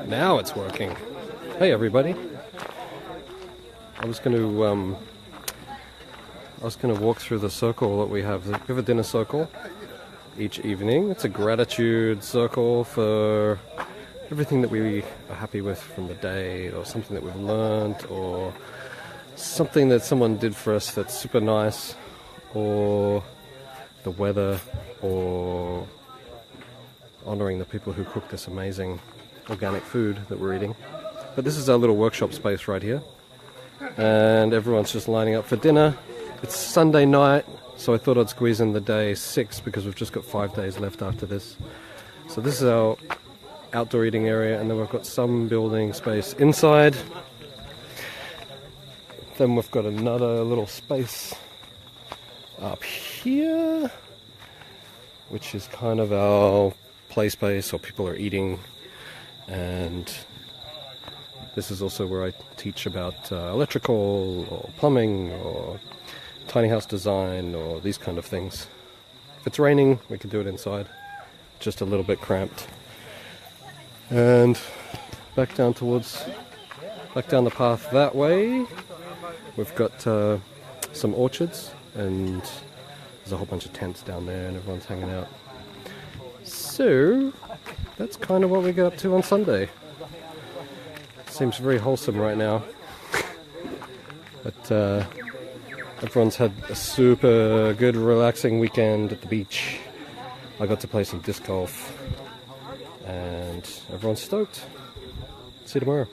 Now it's working. Hey everybody. I was going to walk through the circle that we have. We have a dinner circle each evening. It's a gratitude circle for everything that we are happy with from the day, or something that we've learned, or something that someone did for us that's super nice, or the weather, or honouring the people who cook this amazing organic food that we're eating. But this is our little workshop space right here, and everyone's just lining up for dinner. It's Sunday night, so I thought I'd squeeze in the day 6 because we've just got 5 days left after this. So this is our outdoor eating area, and then we've got some building space inside. Then we've got another little space up here, which is kind of our play space, or people are eating. And this is also where I teach about electrical or plumbing or tiny house design or these kind of things. If it's raining, we can do it inside, just a little bit cramped. And back down the path that way, we've got some orchards, and there's a whole bunch of tents down there, and everyone's hanging out. So that's kind of what we get up to on Sunday. Seems very wholesome right now. But everyone's had a super good, relaxing weekend at the beach. I got to play some disc golf, and everyone's stoked. See you tomorrow.